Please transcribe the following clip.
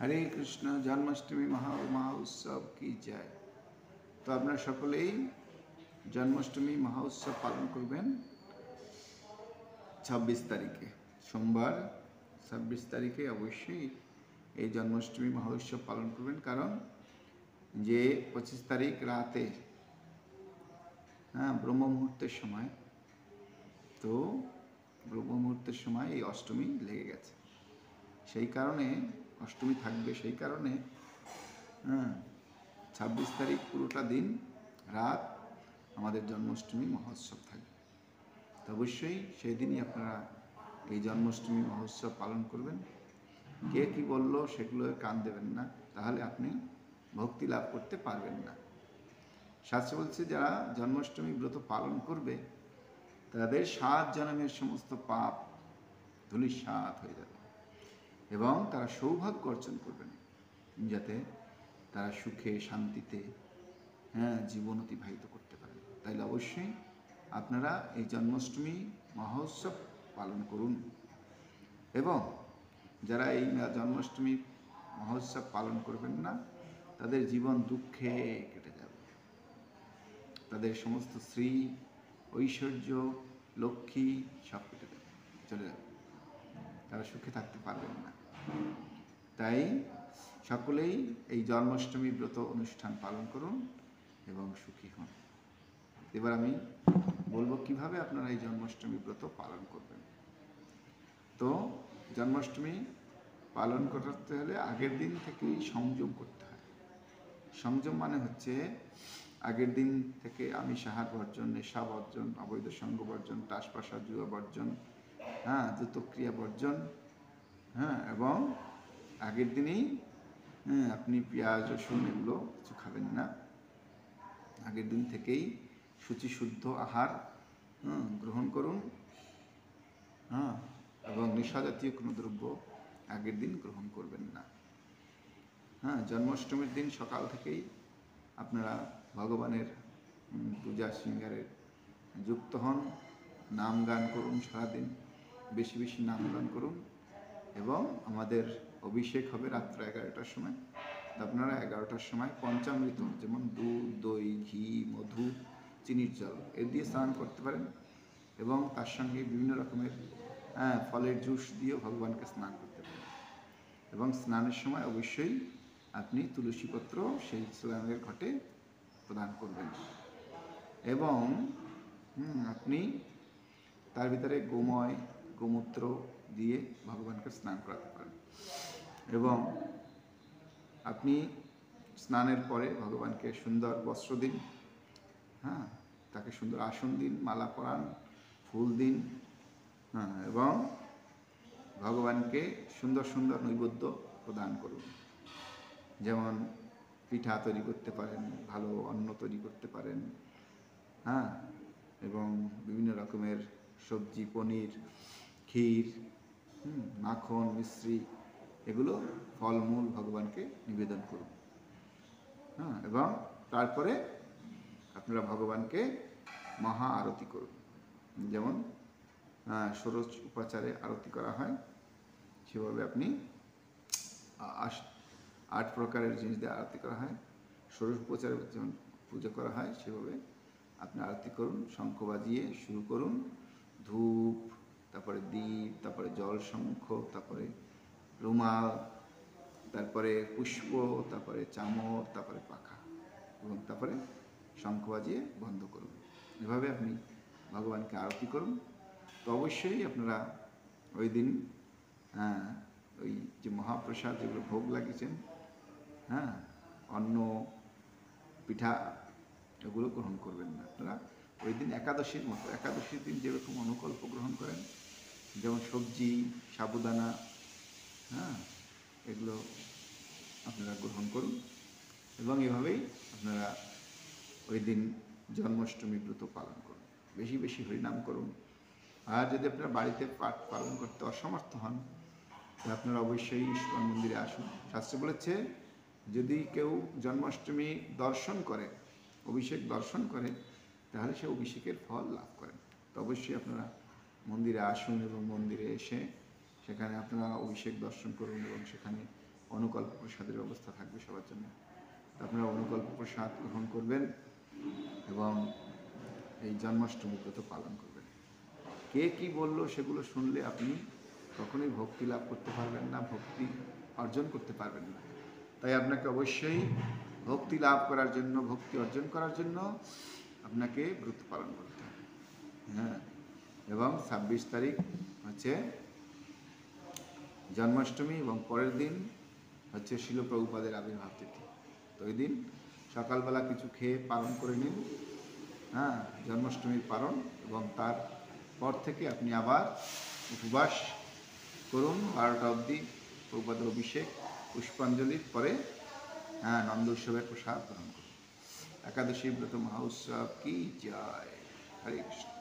হরে কৃষ্ণ। জন্মাষ্টমী মহোৎসব কি যায়। তো আপনারা সকলেই জন্মাষ্টমী মহোৎসব পালন করবেন 26 তারিখে, সোমবার 26 তারিখে অবশ্যই এই জন্মাষ্টমী মহোৎসব পালন করবেন। কারণ যে 25 তারিখ রাতে ব্রহ্ম মুহূর্তের সময়, তো ব্রহ্ম মুহূর্তের সময় এই অষ্টমী লেগে গেছে, সেই কারণে অষ্টমী থাকবে। সেই কারণে 26 তারিখ পুরোটা দিন রাত আমাদের জন্মাষ্টমী মহোৎসব থাকবে। তো অবশ্যই সেই দিনই আপনারা এই জন্মাষ্টমী মহোৎসব পালন করবেন। কে কি বলল সেগুলো কান দেবেন না, তাহলে আপনি ভক্তি লাভ করতে পারবেন না। শাস্ত্র বলছে যারা জন্মাষ্টমী ব্রত পালন করবে তাদের 7 জন্মের সমস্ত পাপ ধূলিসাৎ হয়ে যাবে এবং তারা সৌভাগ্য অর্জন করবেন, যাতে তারা সুখে শান্তিতে জীবন অতিবাহিত করতে পারেন। তাইলে অবশ্যই আপনারা এই জন্মাষ্টমী মহোৎসব পালন করুন। এবং যারা এই জন্মাষ্টমী মহোৎসব পালন করবেন না তাদের জীবন দুঃখে কেটে যাবে। তাদের সমস্ত শ্রী ঐশ্বর্য লক্ষ্মী সব কেটে যাবে, চলে যাবে, তারা সুখে থাকতে পারবেন না। তাই সকলেই এই জন্মাষ্টমী ব্রত অনুষ্ঠান পালন করুন এবং সুখী হন। এবার আমি বলবো কিভাবে আপনারা এই জন্মাষ্টমী ব্রত পালন করবেন। তো জন্মাষ্টমী পালন করতে হলে আগের দিন থেকেই সংযম করতে হয়। সংযম মানে হচ্ছে আগের দিন থেকে আমিষ আহার বর্জন, নেশা বর্জন, অবৈধ সঙ্গ বর্জন, টাসপাশা জুয়া বর্জন, দ্রুতক্রিয়া বর্জন, এবং আগের দিনেই আপনি পেঁয়াজ রসুন এগুলো কিছু খাবেন না। আগের দিন থেকেই শুচিশুদ্ধ আহার গ্রহণ করুন, এবং নেশা জাতীয় কোনো দ্রব্য আগের দিন গ্রহণ করবেন না। জন্মাষ্টমীর দিন সকাল থেকেই আপনারা ভগবানের পূজা শৃঙ্গারে যুক্ত হন, নাম গান করুন, সারাদিন বেশি বেশি নাম গান করুন। এবং আমাদের অভিষেক হবে রাত্র 11টার সময়। আপনারা 11টার সময় পঞ্চামৃত, যেমন দুধ, দই, ঘি, মধু, চিনির জল এর দিয়ে স্নান করতে পারেন। এবং তার সঙ্গে বিভিন্ন রকমের ফলের জুস দিয়েও ভগবানকে স্নান করতে পারেন। এবং স্নানের সময় অবশ্যই আপনি তুলসীপত্র সেই স্নানের ঘটে প্রদান করবেন। এবং আপনি তার ভিতরে গোময় গোমূত্র দিয়ে ভগবানকে স্নান করাতে পারেন। এবং আপনি স্নানের পরে ভগবানকে সুন্দর বস্ত্র দিন, তাকে সুন্দর আসন দিন, মালা পরান, ফুল দিন, এবং ভগবানকে সুন্দর সুন্দর নৈবেদ্য প্রদান করুন। যেমন পিঠা তৈরি করতে পারেন, ভালো অন্ন তৈরি করতে পারেন, এবং বিভিন্ন রকমের সবজি, পনির, ক্ষীর, মাখন, মিশ্রি, এগুলো ফলমূল ভগবানকে নিবেদন করুন। এবং তারপরে আপনারা ভগবানকে মহা আরতি করুন। যেমন ষোড়শ উপাচারে আরতি করা হয়, সেভাবে আপনি 8 প্রকারের জিনিস দিয়ে আরতি করা হয়। ষোড়শ উপাচারে যেমন পুজো করা হয় সেভাবে আপনি আরতি করুন। শঙ্খ বাজিয়ে শুরু করুন, ধূপ, তারপরে দীপ, তারপরে জল শঙ্খ, তারপরে রুমাল, তারপরে পুষ্প, তারপরে চামর, তারপরে পাখা, এবং তারপরে শঙ্খ বাজিয়ে বন্ধ করুন। এভাবে আপনি ভগবানকে আরতি করুন। তো অবশ্যই আপনারা ওই দিন ওই যে মহাপ্রসাদ যেগুলো ভোগ লাগিয়েছেন, অন্ন, পিঠা, এগুলো গ্রহণ করবেন না। আপনারা ওই দিন একাদশীর মতো, একাদশীর দিন যেরকম অনুকল্প গ্রহণ করেন, যেমন সবজি, সাবুদানা, এগুলো আপনারা গ্রহণ করুন। এবং এভাবেই আপনারা ওই দিন জন্মাষ্টমী ব্রত পালন করুন। বেশি বেশি হরিনাম করুন। আর যদি আপনারা বাড়িতে পাঠ পালন করতে অসমর্থ হন, তাহলে আপনারা অবশ্যই ইস্কন মন্দিরে আসুন। শাস্ত্রে বলেছে যদি কেউ জন্মাষ্টমী দর্শন করে, অভিষেক দর্শন করে, তাহলে সে অভিষেকের ফল লাভ করেন। তো অবশ্যই আপনারা মন্দিরে আসুন এবং মন্দিরে এসে সেখানে আপনারা অভিষেক দর্শন করুন এবং সেখানে অনুকল্প প্রসাদের ব্যবস্থা থাকবে সবার জন্য। তো আপনারা অনুকল্প প্রসাদ গ্রহণ করবেন এবং এই জন্মাষ্টমী ব্রত পালন করবেন। কে কি বললো সেগুলো শুনলে আপনি কখনোই ভক্তি লাভ করতে পারবেন না, ভক্তি অর্জন করতে পারবেন না। তাই আপনাকে অবশ্যই ভক্তি লাভ করার জন্য, ভক্তি অর্জন করার জন্য আপনাকে ব্রত পালন করতে হবে। হ্যাঁ, এবং 26 তারিখ হচ্ছে জন্মাষ্টমী এবং পরের দিন হচ্ছে শিল প্রভুপাদের আবির্ভাব তিথি। তো ওই দিন সকালবেলা কিছু খেয়ে পালন করে নিন, হ্যাঁ, জন্মাষ্টমীর পালন, এবং তার পর থেকে আপনি আবার উপবাস করুন 12টা অবধি, প্রভুপাদের অভিষেক পুষ্পাঞ্জলির পরে হ্যাঁ নন্দ উৎসবের প্রসাদ গ্রহণ করুন। একাদশী ব্রত মহোৎসব কি জয়। হরে কৃষ্ণ।